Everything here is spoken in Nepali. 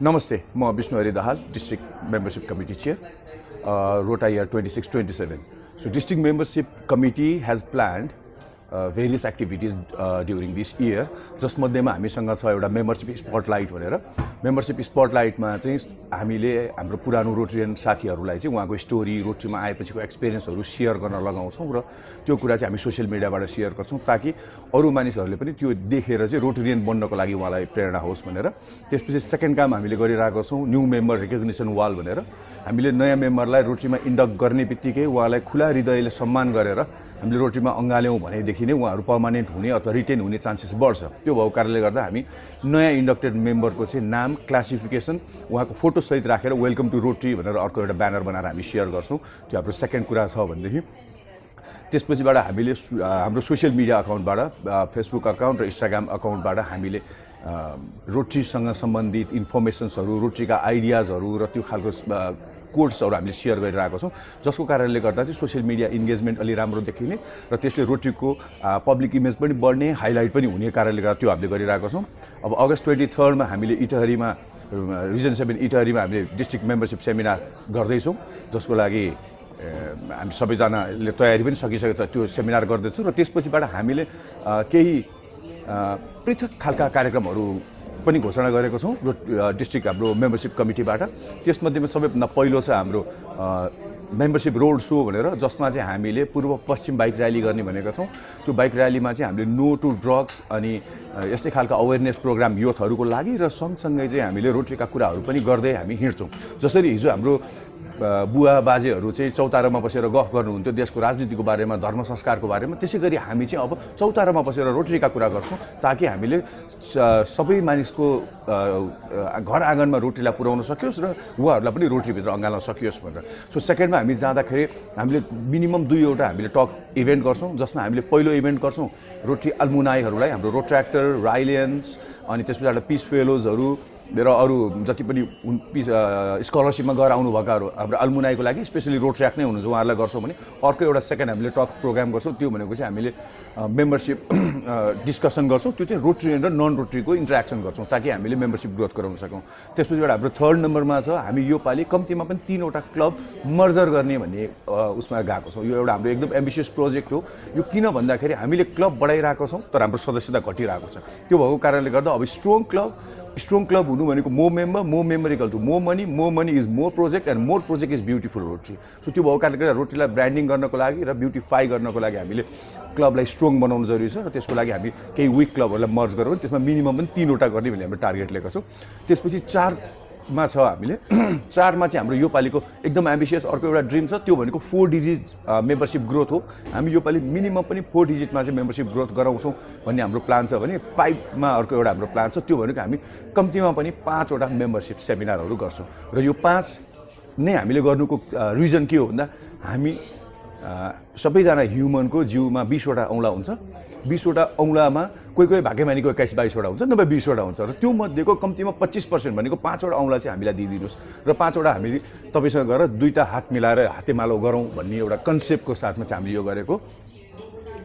Namaste, I'm Vishnu Hari Dahal, District Membership Committee Chair, Rota year 26-27. So District Membership Committee has planned various activities during this year. जसमध्येमा हामीसँग छ एउटा मेम्बरशिप स्पटलाइट भनेर मेम्बरशिप स्पटलाइटमा चाहिँ हामीले हाम्रो पुरानो रोटरियन साथीहरूलाई चाहिँ उहाँको स्टोरी रोटरीमा आएपछिको एक्सपिरियन्सहरू शेयर गर्न लगाउँछौँ र त्यो कुरा चाहिँ हामी सोशल मिडियाबाट शेयर गर्छौँ ताकि अरू मानिसहरूले पनि त्यो देखेर चाहिँ रोटरियन बन्नको लागि उहाँलाई प्रेरणा होस् भनेर। त्यसपछि सेकेन्ड काम हामीले गरिरहेको छौँ न्यू मेम्बर रिकग्निसन वाल भनेर। हामीले नयाँ मेम्बरलाई रोटरीमा इन्डक्ट गर्ने बित्तिकै उहाँलाई खुला हृदयले सम्मान गरेर हामीले रोटरीमा अँगाल्यौँ भनेदेखि नै उहाँहरू पर्मानेन्ट हुने अथवा रिटेन हुने चान्सेस बढ्छ। त्यो भएको कारणले गर्दा हामी नयाँ इन्डक्टेड मेम्बरको चाहिँ नाम क्लासिफिकेसन उहाँको फोटोसहित राखेर वेलकम टु रोटरी भनेर अर्को एउटा ब्यानर बनाएर हामी सेयर गर्छौँ। त्यो हाम्रो सेकेन्ड कुरा छ भनेदेखि त्यसपछिबाट हामीले हाम्रो सोसियल मिडिया अकाउन्टबाट फेसबुक अकाउन्ट र इन्स्टाग्राम अकाउन्टबाट हामीले रोटरीसँग सम्बन्धित इन्फर्मेसन्सहरू रोटरीका आइडियाजहरू र त्यो खालको कोड्सहरू हामीले सेयर गरिरहेको छौँ जसको कारणले गर्दा चाहिँ सोसियल मिडिया इन्गेजमेन्ट अलि राम्रो देखिने र त्यसले रोटरीको पब्लिक इमेज पनि बढ्ने हाइलाइट पनि हुने कारणले गर्दा त्यो हामीले गरिरहेको छौँ। अब अगस्त 23मा हामीले इटहरीमा रिजन 7 इटहरीमा हामीले डिस्ट्रिक्ट मेम्बरशिप सेमिनार गर्दैछौँ जसको लागि हामी सबैजनाले तयारी पनि सकिसकेको त्यो सेमिनार गर्दैछौँ र त्यसपछिबाट हामीले केही पृथक खालका कार्यक्रमहरू पनि घोषणा गरेको छौँ डिस्ट्रिक्ट हाम्रो मेम्बरशिप कमिटीबाट। त्यसमध्येमा सबैभन्दा पहिलो छ हाम्रो मेम्बरशिप रोड सो भनेर जसमा चाहिँ हामीले पूर्व पश्चिम बाइक र्याली गर्ने भनेका छौँ। त्यो बाइक र्यालीमा चाहिँ हामीले नो टु ड्रग्स अनि यस्तै खालको अवेरनेस प्रोग्राम युथहरूको लागि र सँगसँगै चाहिँ हामीले रोटरीका कुराहरू पनि गर्दै हामी हिँड्छौँ। जसरी हिजो हाम्रो बुवा बाजेहरू चाहिँ चौतारामा बसेर गफ गर्नुहुन्थ्यो देशको राजनीतिको बारेमा धर्म संस्कारको बारेमा, त्यसै गरी हामी चाहिँ अब चौतारामा बसेर रोटरीका कुरा गर्छौँ ताकि हामीले सबै मानिसको घर आँगनमा रोटरीलाई पुर्याउन सकियोस् र उहाँहरूलाई पनि रोटरीभित्र अँगाल्न सकियोस् भनेर। सो सेकेन्डमा हामी जाँदाखेरि हामीले मिनिमम 2वटा हामीले टक इभेन्ट गर्छौँ जसमा हामीले पहिलो इभेन्ट गर्छौँ रोटरी अल्मुनाईहरूलाई हाम्रो रोट्र्याक्टर राइलियन्स अनि त्यसपछि पिस फेलोजहरू र अरू जति पनि स्कलरसिपमा गएर आउनुभएकाहरू हाम्रो अल्मुनाईको लागि स्पेसली रोट्र्याक्ट नै हुनुहुन्छ उहाँहरूलाई गर्छौँ भने अर्को एउटा सेकेन्ड हामीले टक प्रोग्राम गर्छौँ। त्यो भनेको चाहिँ हामीले मेम्बरशिप डिस्कसन गर्छौँ, त्यो चाहिँ रोटरियन र नन रोटरीको इन्टरेक्सन गर्छौँ ताकि हामीले मेम्बरशिप ग्रोथ गराउन सकौँ। त्यसपछिबाट हाम्रो थर्ड नम्बरमा छ हामी योपालि कम्तीमा पनि 3वटा क्लब मर्जर गर्ने भन्ने उसमा गएको छौँ। यो एउटा हाम्रो एकदम एम्बिसियस प्रोजेक्ट हो। यो किन भन्दाखेरि हामीले क्लब बढाइरहेको छौँ तर हाम्रो सदस्यता घटिरहेको छ। त्यो भएको कारणले गर्दा अब स्ट्रङ क्लब हुनु भनेको more member equal to more money is more project and more project is beautiful Rotary. So त्यो भएको कारणले गर्दा रोटरीलाई ब्रान्डिङ गर्नको लागि र ब्युटिफाई गर्नको लागि हामीले क्लबलाई स्ट्रङ बनाउनु जरुरी छ र त्यसको लागि हामी केही विक क्लबहरूलाई मर्ज गरौँ। त्यसमा मिनिमम पनि 3वटा गर्ने भन्ने हाम्रो टार्गेट लिएको छौँ। त्यसपछि 4मा छ हामीले 4मा चाहिँ हाम्रो योपालिको एकदम एम्बिसियस अर्को एउटा ड्रिम छ, त्यो भनेको 4 डिजिट मेम्बरशिप ग्रोथ हो। हामी योपालि मिनिमम पनि 4 डिजिटमा चाहिँ मेम्बरशिप ग्रोथ गराउँछौँ भन्ने हाम्रो प्लान छ भने 5मा अर्को एउटा हाम्रो प्लान छ, त्यो भनेको हामी कम्तीमा पनि 5वटा मेम्बरशिप सेमिनारहरू गर्छौँ। र यो 5 नै हामीले गर्नुको रिजन के हो भन्दा हामी सबैजना ह्युमनको जिउमा 20वटा औँला हुन्छ। 20वटा औँलामा कोही भाग्यमानीको 21-22वटा हुन्छ, नभए 20वटा हुन्छ र त्यो मध्येको कम्तीमा 25% भनेको 5वटा औँला चाहिँ हामीलाई दिइदिनुहोस् र 5वटा हामी तपाईँसँग गएर 2टा हात मिलाएर हातेमालो गरौँ भन्ने एउटा कन्सेप्टको साथमा चाहिँ हामीले यो गरेको।